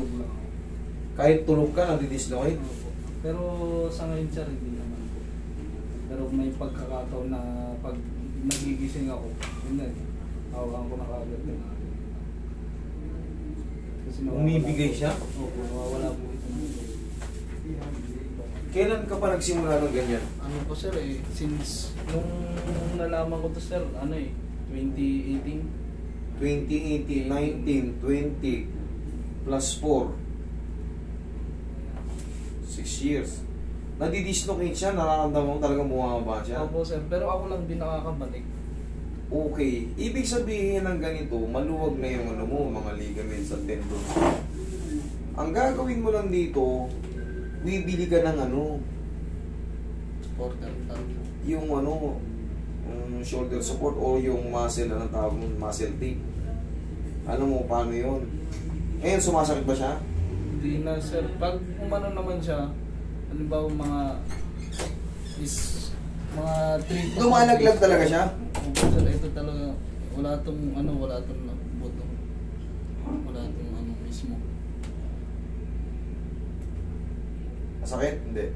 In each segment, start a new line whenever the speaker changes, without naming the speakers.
tulog lang ako.
Kahit tulog ka, nadidislocate.
Opo. Pero sa ngayon sir, hindi naman po. Pero may pagkakataon na pag nagigising ako, yun na eh. Hawakan ko na kagad din. Kasi
Umibigay siya?
Opo, nawawala po ito.
Kailan ka pa nagsimula ng ganyan?
Ano po sir eh, since nung nalaman ko to sir, ano eh, 2018.
2018, 19, 20, plus 4. 6 years. Nadidislocate siya, nararamdaman mo talagang bumababa siya.
Opo sir, pero ako lang din nakakabalik.
Okay. Ibig sabihin ng ganito, maluwag na yung ano mo, mga ligaments at tendons. Ang gagawin mo lang dito, bibili ka ng ano,
Supporter tayo.
yung ano, shoulder support o yung muscle, anong tawag mo, muscle tape. Ano mo, paano yun? Ngayon, sumasakit ba siya?
Hindi na sir, pag umano naman siya, halimbawa mga mga 3
Lumalaglag talaga siya?
Opo sir, ito talaga, wala tong ano, wala tong buto. Wala tong ano mismo.
Masakit? Hindi.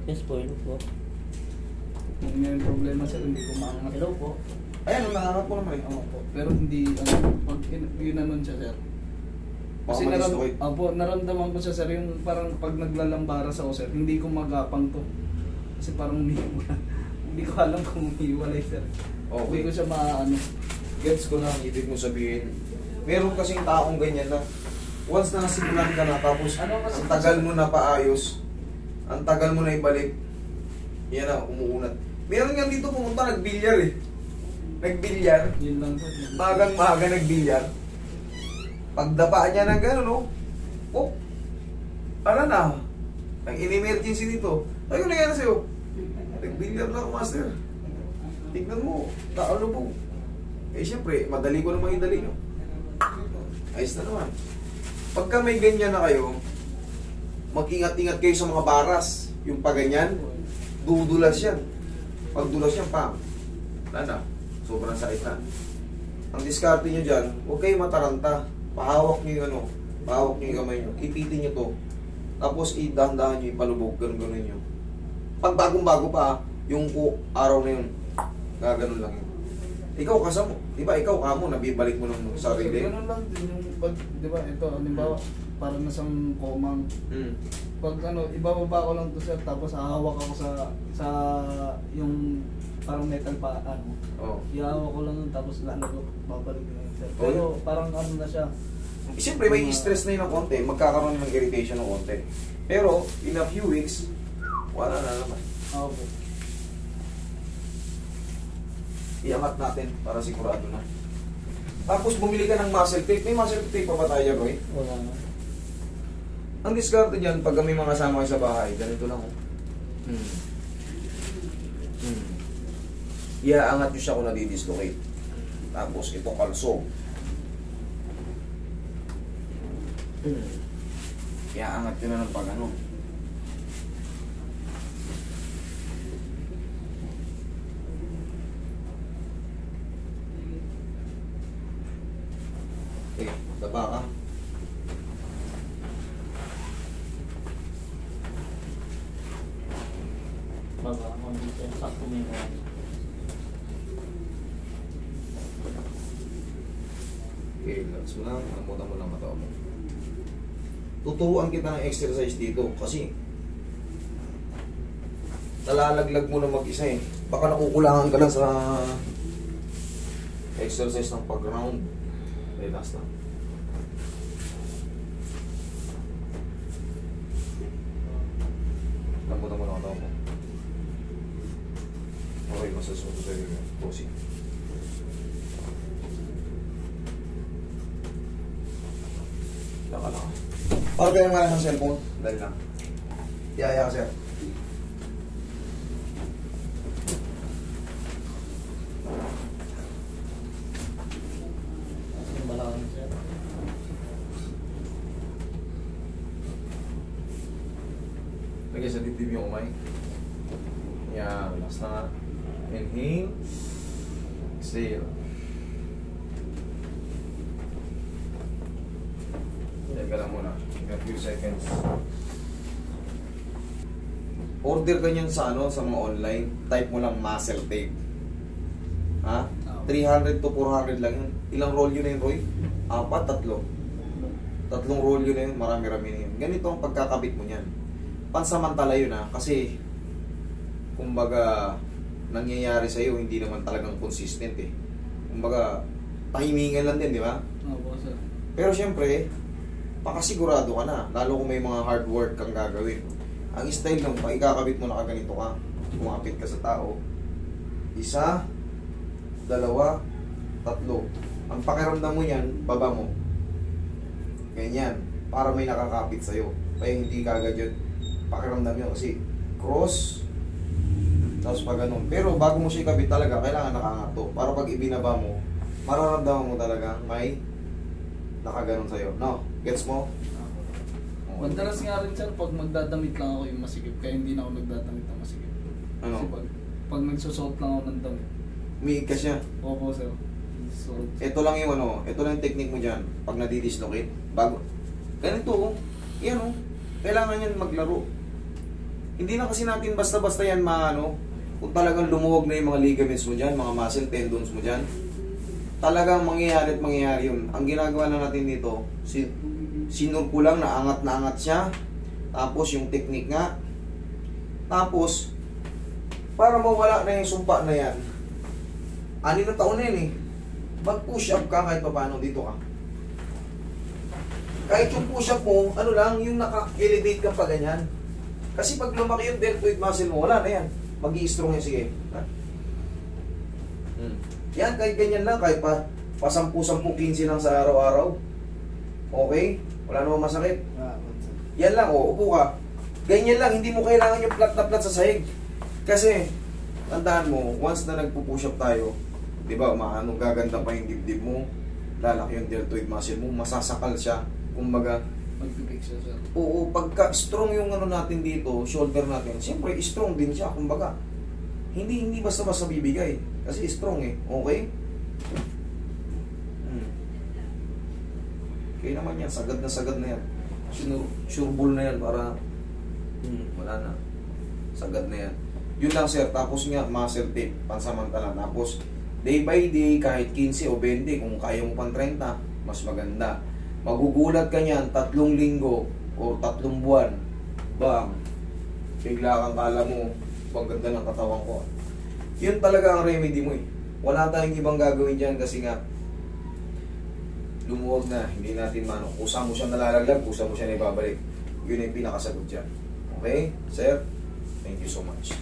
Yes po, hello po.
Kung may problema sir, hindi ko maangat.
Hello po.
Ayan, nangangat ko naman eh.
Opo, pero hindi, ano, pag ginanon siya sir. Kasi
Baka ma-dislocate.
naramdaman ko siya sir, yung parang pag naglalambara sa sir, hindi ko magapang to. Kasi parang hindi ko alam kung umiiwalay sir.
Okay.
Hindi ko siya maano.
Gets ko lang, ibig mo sabihin. Meron kasing taong ganyan na once na nasimulan ka na, tapos
Ano kasi-
ang tagal mo na paayos, ang tagal mo na ibalik, yan na, umuunat. Meron nga dito pumunta, nagbilyar eh. Nagbilyar,
Yun lang sir.
magang-maga nagbilyar. Pagdapa niya ng gano'n, no? Oh, ano na? Ang in-emergency dito. Ano nangyari sa'yo? Nagbilyar na ako, master. Tignan mo, taalo po. Eh, siyempre, madali ko naman idali nyo. Ayos na naman. Pagka may ganyan na kayo, mag-ingat-ingat kayo sa mga baras. Yung paganyan, dudulas yan. Pag dulas yan, pam. Wala na. Sobrang sakit na. Ang diskarte nyo dyan, huwag kayo mataranta. Pahawak nyo yung ano, pahawak nyo yung kamay nyo. Ipitin nyo to. Tapos idahan-dahan nyo, ipalubog, ganun-ganun nyo. Pag bagong-bago pa, yung araw na yun, gaganon lang yun. Ikaw kasama, di ba ikaw kamo, nabibalik mo ng sarili.
Ganun lang din yung pag, di ba, ito, halimbawa, parang nasang komang. Pag ano, ibababa ko lang to sir, tapos hahawak ako sa yung parang metal pa, ano.
Oh.
Ihawak ko lang yun, tapos lalo ko, babalik ko yun sir.
Oh.
Pero parang ano na siya.
Siyempre may stress na yun ng konti, magkakaroon ng irritation ng konti. Pero, in a few weeks, wala na naman.
Opo.
Iangat natin para sigurado na. Tapos bumili ka ng muscle tape. May muscle tape pa ba tayo, Roy?
Wala na.
Ang diskarte dyan, pag kami mga kasama kayo sa bahay, ganito lang. Iaangat nyo siya kung nadidislocate. Tapos ito kalso. Iaangat nyo na ng pag ano. Okay, daba ka.
Baba ako dito. Sakto mo yung oras.
Okay, relax mo lang. Namutan mo lang mata mo. Tuturuan kita ng exercise dito kasi nalalaglag mo na mag-isa eh. Baka nakukulangan ka lang sa exercise ng pag-round. Relax lang. Namutan mo lang mata mo. Okay, masasunod sa'yo yung posing. Laka lang. Para kayo nga ng cellphone. Dali lang. Iyaya ka, sir.
Yung balakang sir.
Lagay sa dibdib yung umay. Yan. Relax na nga. Inhale. Exhale. Diyan ka lang muna. A few seconds. Order ka niyan sa ano, sa mga online. Type mo lang muscle tape. Ha? 300 to 400 lang yun. Ilang roll yun na yun, Roy? 4, 3. 3 roll yun na yun. Marami-rami na yun. Ganito ang pagkakabit mo niyan. Pansamantala yun ha. Kasi, kumbaga, nangyayari sa'yo, hindi naman talagang consistent eh. Kumbaga, tahimingan lang din, di ba?
Opo, sir.
Pero syempre, pakasigurado ka na. Lalo kung may mga hard work kang gagawin. Ang style lang, pag ikakabit mo na kaganito ka, kumapit ka sa tao, 1, 2, 3. Ang pakiramdam mo yan, baba mo. Ganyan. Para may nakakapit sa'yo. Kaya hindi kagad yun. Pakiramdam yun kasi cross, tapos pa ganun. Pero bago mo siya ikabit talaga, kailangan nakaangat to. Para pag ibinaba mo, mararamdaman mo talaga may nakaganon sa'yo. No? Gets mo?
Madalas nga rin, sir, pag magdadamit lang ako yung masikip, kaya hindi na ako nagdadamit ng masikip.
Ano?
Kasi pag nagsusuot lang ako ng damit.
Umiig ka siya.
Opo, sir. So,
Ito lang yung ano, ito lang yung technique mo dyan. Pag nadidislocate, bago. Ganito, oh. Yan, oh. Kailangan yan maglaro. Hindi na kasi natin basta-basta yan maano. Kung talagang lumuwag na yung mga ligaments mo dyan, mga muscle tendons mo dyan, talagang mangyayari at mangyayari yun. Ang ginagawa na natin dito, sinurko lang, naangat na angat siya. Tapos yung technique nga. Tapos, para mawala na yung sumpa na yan, 6 na taon na yun eh. Mag-push up ka kahit paano dito ka. Kahit yung push up mo, ano lang, yung naka-elevate ka pa ganyan. Kasi pag lumaki yung deltoid muscle mo, wala na yan. Mag-i-strong yan, sige. Yan, kahit ganyan lang, kahit pa 10-15 lang sa araw-araw. Okay? Wala namang masakit. Yan lang, upo ka. Ganyan lang, hindi mo kailangan yung flat na flat sa sahig. Kasi, tandaan mo, once na nagpo-push up tayo, di ba, gaganda pa yung dibdib mo, lalaki yung deltoid muscle mo, masasakal siya. Kumbaga,
magbibig siya, sir.
oo, pagka strong yung ano natin dito, shoulder natin, siyempre strong din siya, kumbaga. Hindi basta-basta bibigay. Kasi strong eh, okay? Okay naman yan, sagad na yan. Sureball na yan para, wala na. Sagad na yan. Yun lang sir, tapos nga muscle tape, pansamantala. Tapos, day by day, kahit 15 o 20, kung kaya mo pang 30, mas maganda. Magugulat ka niyan, 3 linggo o 3 buwan. Bang! Bigla kang kala mo, ang ganda ng katawan ko. Yun talaga ang remedy mo eh. Wala tayong ibang gagawin dyan kasi nga, lumuwag na, hindi natin mano. Kusa mo siya nalalaglag, kusa mo siya na ibabalik. Yun yung pinakasagot dyan. Okay? Sir, thank you so much.